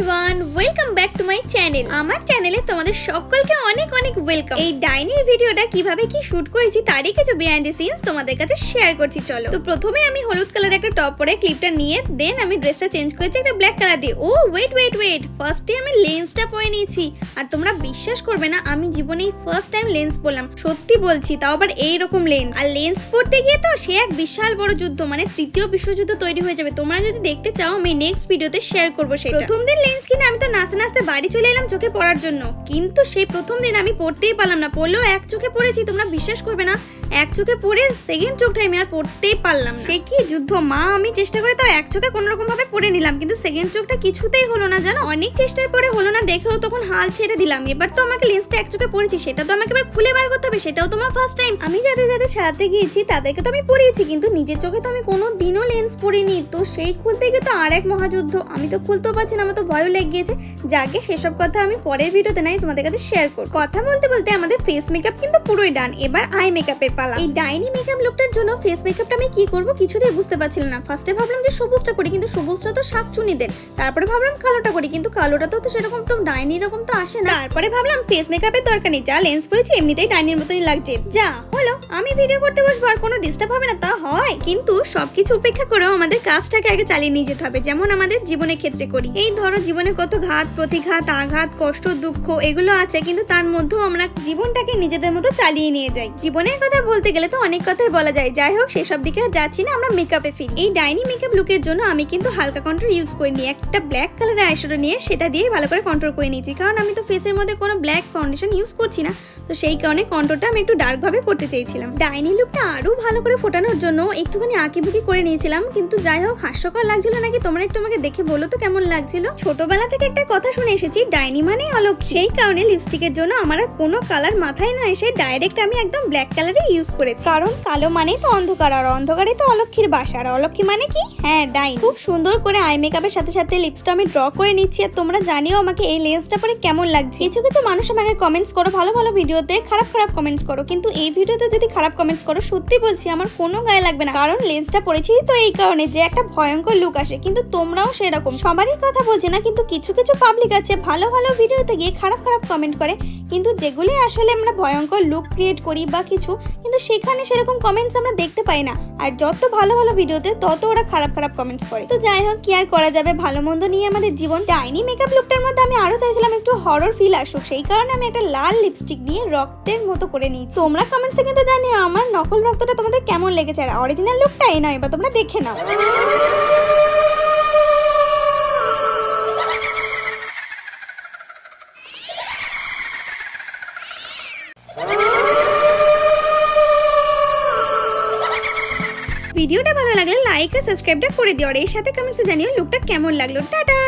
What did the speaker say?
Everyone, welcome back to my channel. আমার চ্যানেলে তোমাদের সকলকে অনেক অনেক ওয়েলকাম। এই ডাইনির ভিডিওটা কিভাবে কি শুট করেছি তারই কিছু বিহাইন্ড দ্য সিনস তোমাদের কাছে শেয়ার করছি। চলো। তো প্রথমে আমি হলুদ কালার একটা টপ পরে ক্লিপটা নিয়ে দেন আমি ড্রেসটা চেঞ্জ করেছি একটা ব্ল্যাক কালার দিয়ে। ও ওয়েট ফার্স্টে আমি লেন্সটা পরে নিয়েছি। আর তোমরা বিশ্বাস করবে না, আমি জীবনে ফার্স্ট টাইম লেন্স পরলাম, সত্যি বলছি, তাও আবার এইরকম লেন্স। আর লেন্স পরতে গিয়ে তো সে এক বিশাল বড় যুদ্ধ, মানে তৃতীয় বিশ্বযুদ্ধ তৈরি হয়ে যাবে। তোমরা যদি দেখতে চাও আমি নেক্সট ভিডিওতে শেয়ার করবো সেটা। প্রথম দিন লেন্স কিনে আমি তো নাচতে নাচতে বাড়ি চলে এলাম চোখে পড়ার জন্য, কিন্তু সেই প্রথম দিন আমি পড়তেই পারলাম না। পড়লেও এক চোখে পড়েছি, তোমরা বিশ্বাস করবে না, এক চোখে পড়ে সেকেন্ড চোখটা আমি আর পড়তেই পারলাম না। সে কি যুদ্ধ মা, আমি চেষ্টা করে তাও এক চোখে কোনো রকম ভাবে পড়ে নিলাম, কিন্তু সেকেন্ড চোখটা কিছুতেই হলো না জানো। অনেক চেষ্টার পরে হলো না দেখেও তখন হাল ছেড়ে দিলাম। এবার তো আমাকে লেন্সটা এক চোখে পড়েছি, সেটা তো আমাকে এবার খুলে বার করতে হবে, সেটাও তোমার ফার্স্ট টাইম। আমি যাদের যাদের সাথে গিয়েছি তাদেরকে তো আমি পড়িয়েছি, কিন্তু নিজের চোখে তো আমি কোনো দিনও লেন্স পরিনি। তো সেই খুলতে গিয়ে তো আর এক মহাযুদ্ধ, আমি তো খুলতেও পারছি না, আমার তো ভয়ও লেগে গিয়েছে। যাকে সেসব কথা আমি পরের ভিডিওতে নাই তোমাদের কাছে শেয়ার করব। কথা বলতে বলতে আমাদের ফেস মেকআপ কিন্তু পুরোই ডান, এবার আই মেকআপের পালা। এই ডাইনি মেকআপ লুকটার জন্য ফেস মেকআপটা আমি কি করব কিছুতেই বুঝতে পারছিলাম না। ফার্স্টে ভাবলাম যে সবুজটা করি, কিন্তু সবুজটা তো শাকচুনিদের। তারপরে ভাবলাম কালোটা করি, কিন্তু কালোটা তো সেরকম তো ডাইনি রকম তো আসে না। তারপরে ভাবলাম ফেস মেকআপের দরকার নেই, যা লেন্স পরেছি এমনিতেই ডাইনির মতনই লাগছে। যা হলো, আমি ভিডিও করতে বসবো আর কোনো ডিস্টার্ব হবে না, তা হয়। কিন্তু সবকিছু উপেক্ষা করেও আমাদের কাজটাকে আগে চালিয়ে নিয়ে যেতে হবে, যেমন আমাদের জীবনের ক্ষেত্রে করি। এই ধরো জীবনে কত ঘাত প্রতিঘাত, আঘাত, কষ্ট, দুঃখ এগুলো আছে, কিন্তু তার মধ্যেও আমরা জীবনটাকে নিজেদের মতো চালিয়ে নিয়ে যাই। জীবনের কথা বলতে গেলে তো অনেক কথাই বলা যায়, যাই হোক সেসব দিকে যাচ্ছি না, আমরা মেকআপে ফিরি। এই ডাইনি মেকআপ লুকের জন্য আমি কিন্তু হালকা কন্ট্রোল ইউজ করিনি, একটা ব্ল্যাক কালারের আইশ্যাডো নিয়ে সেটা দিয়ে ভালো করে কন্ট্রোল করে নিয়েছি, কারণ আমি তো ফেসের মধ্যে কোনো ব্ল্যাক ফাউন্ডেশন ইউজ করছি না। তো সেই কারণে কন্ট্রোলটা আমি একটু ডার্ক ভাবে করতে চেয়েছিলাম। ডাইনি লুকটা আরো ভালো করে ফোটানোর জন্য একটুখানি আঁকিবুকি করে নিয়েছিলাম, কিন্তু যাই হোক হাস্যকর লাগছিল নাকি তোমরা একটু আমাকে দেখে বলো তো কেমন লাগছিল। ছোটবেলা থেকে একটা কথা শুনে এসেছি, ডাইনি মানে অলক্ষী। সেই কারণে লিপস্টিকের জন্য আমার আর কোনো কালার মাথায় না এসে ডাইরেক্ট আমি একদম ব্ল্যাক কালারই ইউজ করেছি, কারণ কালো মানেই তো অন্ধকার, আর অন্ধকারে তো অলক্ষীর বাসা, আর অলক্ষী মানে কি, হ্যাঁ ডাইনি। খুব সুন্দর করে আই মেকআপের সাথে সাথে লিপসটা আমি ড্র করে নিচ্ছি। আর তোমরা জানিও আমাকে এই লেন্সটা পরে কেমন লাগছে। কিছু কিছু মানুষ আমাকে কমেন্টস করো ভালো ভালো ভিডিওতে, খারাপ খারাপ কমেন্টস করো, কিন্তু এই ভিডিওতে যদি খারাপ কমেন্টস করো সত্যি বলছি আমার কোনো গায়ে লাগবে না, কারণ লেন্সটা পরেছি তো এই কারণে যে একটা ভয়ঙ্কর লুক আসে। কিন্তু তোমরাও সেরকম, সবারই কথা বলছি না, কিন্তু কিছু কিছু পাবলিক আছে ভালো ভালো ভিডিওতে গিয়ে খারাপ খারাপ কমেন্ট করে, কিন্তু যেগুলি আসলে আমরা ভয়ঙ্কর লুক ক্রিয়েট করি বা কিছু, কিন্তু সেখানে সেরকম কমেন্টস আমরা দেখতে পাই না। আর যত ভালো ভালো ভিডিওতে তত ওরা খারাপ খারাপ কমেন্টস করে। তো যাই হোক, কি আর করা যাবে, ভালো মন্দ নিয়ে আমাদের জীবন। ডাইনি মেকআপ লুকটার মধ্যে আমি আরো চাইছিলাম একটু হরর ফিল আসুক, সেই কারণে আমি একটা লাল লিপস্টিক নিয়ে রক্তের মতো করে নিয়েছি। তোমরা কমেন্টসে কিন্তু জানিও আমার নকল রক্তটা তোমাদের কেমন লেগেছে, আর অরিজিনাল লুকটা এই নয়, এবার তোমরা দেখে নাও। ভিডিওটা ভালো লাগলে লাইক আর সাবস্ক্রাইবটা করে দিও, আর এর সাথে কমেন্টসে জানিও লুকটা কেমন লাগলো। টাটা।